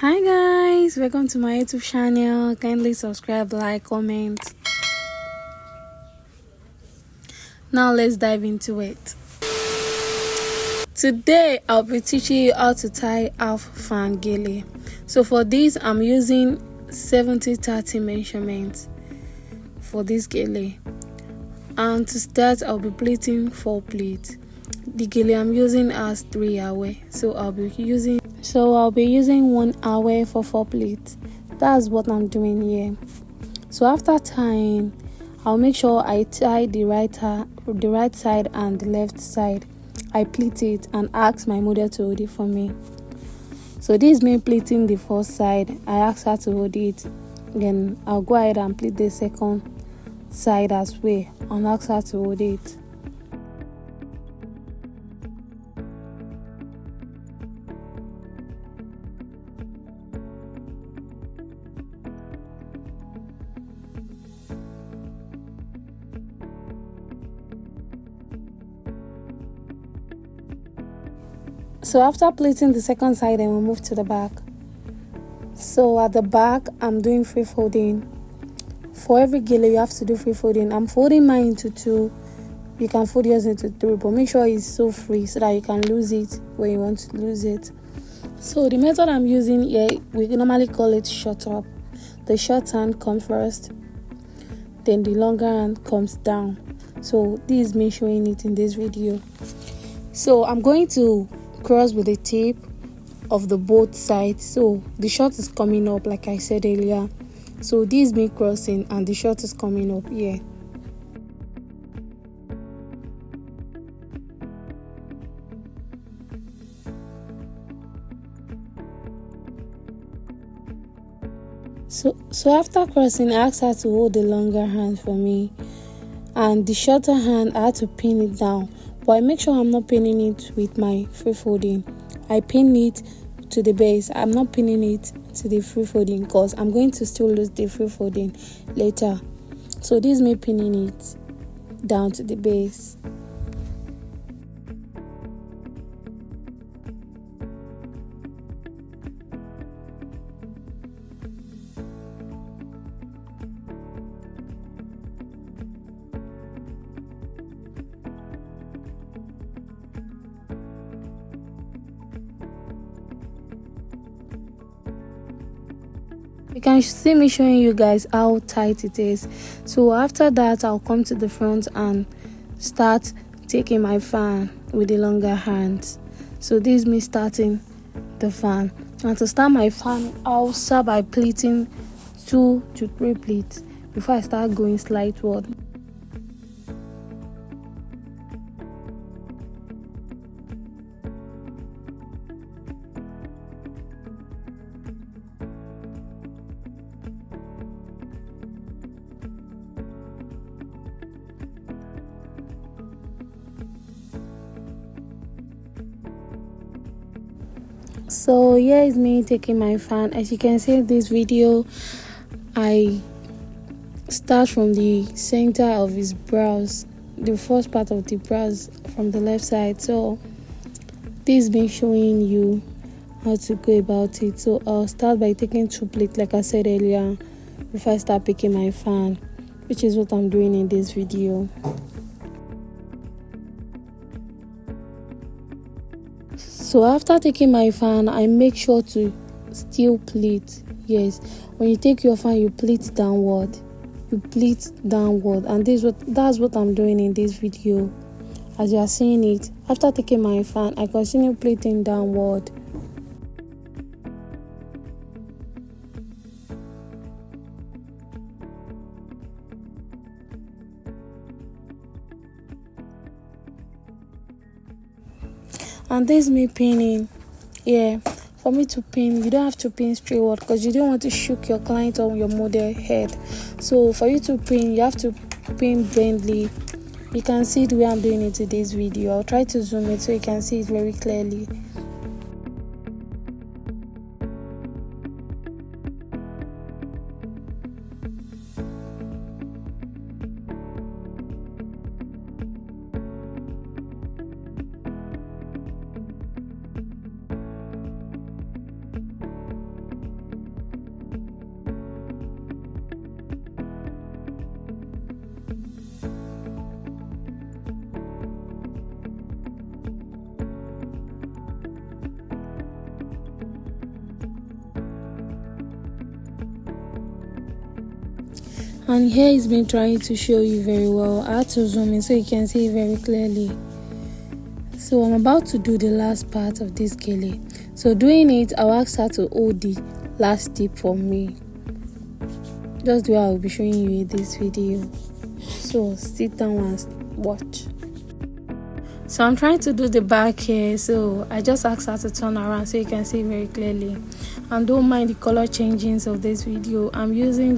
Hi guys, welcome to my YouTube channel. Kindly subscribe, like, comment. Now let's dive into it. Today I'll be teaching you how to tie half fan gele. So for this I'm using 70-30 measurement for this gele. And to start I'll be pleating 4 pleats. The gele I'm using has 3 away, so I'll be using 1 away for 4 pleats. That's what I'm doing here. So after tying, I'll make sure I tie the right side and the left side. I pleat it and ask my model to hold it for me. So this is me pleating the first side. I ask her to hold it. Then I'll go ahead and pleat the second side as well and ask her to hold it. So after pleating the second side, then we move to the back. So at the back, I'm doing free folding. For every gele, you have to do free folding. I'm folding mine into 2. You can fold yours into 3, but make sure it's so free so that you can lose it when you want to lose it. So the method I'm using here, we normally call it short up. The short hand comes first, then the longer hand comes down. So this is me showing it in this video. So I'm going to cross with the tip of the both sides, so the short is coming up like I said earlier. So this is me crossing and the short is coming up here. So after crossing, I asked her to hold the longer hand for me, and the shorter hand I had to pin it down, but I make sure I'm not pinning it with my free folding. I pin it to the base. I'm not pinning it to the free folding because I'm going to still lose the free folding later. So this is me pinning it down to the base. You can see me showing you guys how tight it is. So after that, I'll come to the front and start taking my fan with the longer hands. So this is me starting the fan. And to start my fan, I'll start by pleating 2 to 3 pleats before I start going slightward. So here is me taking my fan. As you can see in this video, I start from the center of his brows, the first part of the brows from the left side. So this is me showing you how to go about it. So I'll start by taking 2 pleats like I said earlier before I start picking my fan, which is what I'm doing in this video. So after taking my fan, I make sure to still pleat. Yes, when you take your fan, you pleat downward. And that's what I'm doing in this video. As you are seeing it, after taking my fan, I continue pleating downward. And this is me pinning. Yeah, for me to pin, you don't have to pin straightward because you don't want to shook your client or your model head. So for you to pin, you have to pin bendly. You can see the way I'm doing it in this video. I'll try to zoom it so you can see it very clearly. And here it's been trying to show you very well. I had to zoom in so you can see it very clearly. So I'm about to do the last part of this gele. So doing it, I'll ask her to hold the last tip for me, just the way I'll be showing you in this video. So sit down and watch. So I'm trying to do the back here, so I just asked her to turn around so you can see very clearly. And don't mind the color changings of this video. I'm using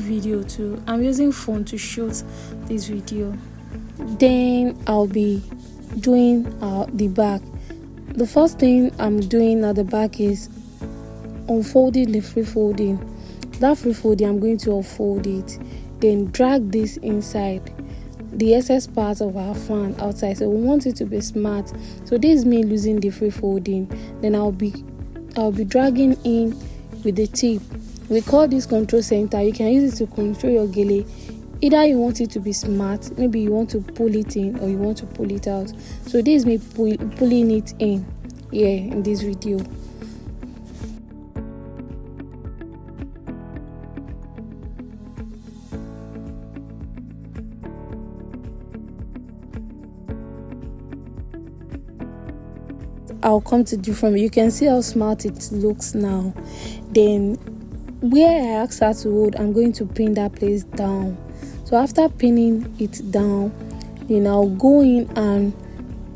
phone to shoot this video. Then I'll be doing the back. The first thing I'm doing at the back is unfolding the free folding. That free folding, I'm going to unfold it, then drag this inside the excess part of our fan outside. So we want it to be smart. So this is me losing the free folding. Then I'll be dragging in with the tip. We call this control center. You can use it to control your gele. Either you want it to be smart, maybe you want to pull it in or you want to pull it out. So this is me pulling it in here in this video. I'll come to the front. You can see how smart it looks now. Then where I asked her to hold, I'm going to pin that place down. So after pinning it down, then I'll go in and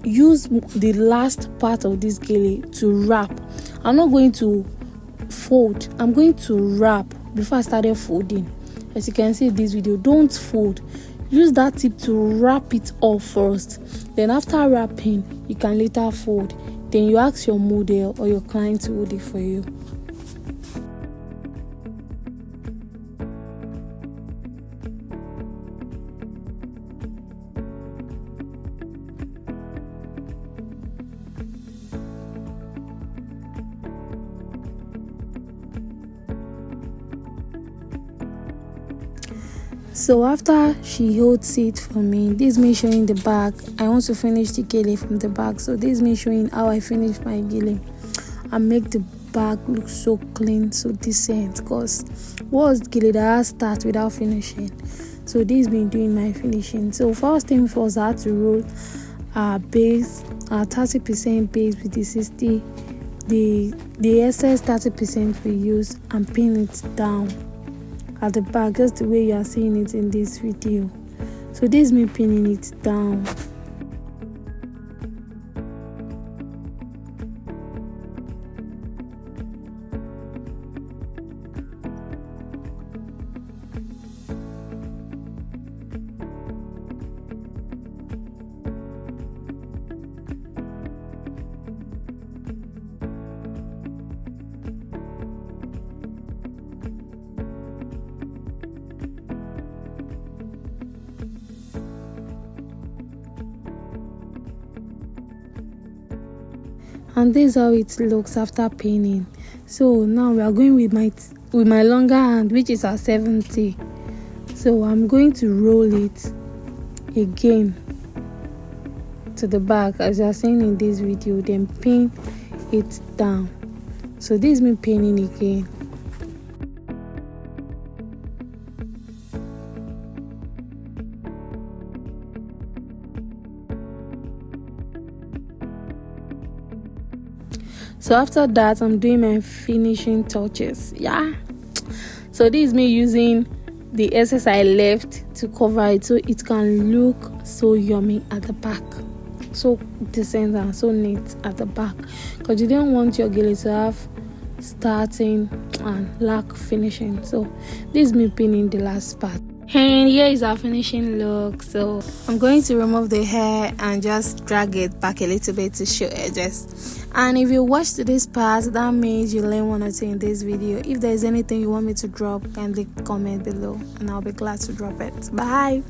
use the last part of this gele to wrap. I'm not going to fold, I'm going to wrap before I started folding. As you can see in this video, don't fold. Use that tip to wrap it up first. Then after wrapping, you can later fold. Then you ask your model or your client to hold it for you. So after she holds it for me, this is me showing the back. I want to finish the gele from the back. So this is me showing how I finish my gele and make the back look so clean, so decent. Because what's gele that I start without finishing? So this is me doing my finishing. So first thing first, I had to roll our base, our 30% base with the excess 30% we use, and pin it down at the back, just the way you are seeing it in this video. So this is me pinning it down. And this is how it looks after pinning. So now we are going with my longer hand, which is our 70. So I'm going to roll it again to the back as you are seeing in this video, then pin it down. So this is me pinning again. So after that, I'm doing my finishing touches. So this is me using the excess I left to cover it so it can look so yummy at the back, so decent and so neat at the back, because you don't want your gele to have starting and lack finishing. So this is me pinning the last part. And here is our finishing look. So I'm going to remove the hair and just drag it back a little bit to show edges. And if you watched this part, that means you learn one or two in this video. If there is anything you want me to drop, kindly comment below and I'll be glad to drop it. Bye.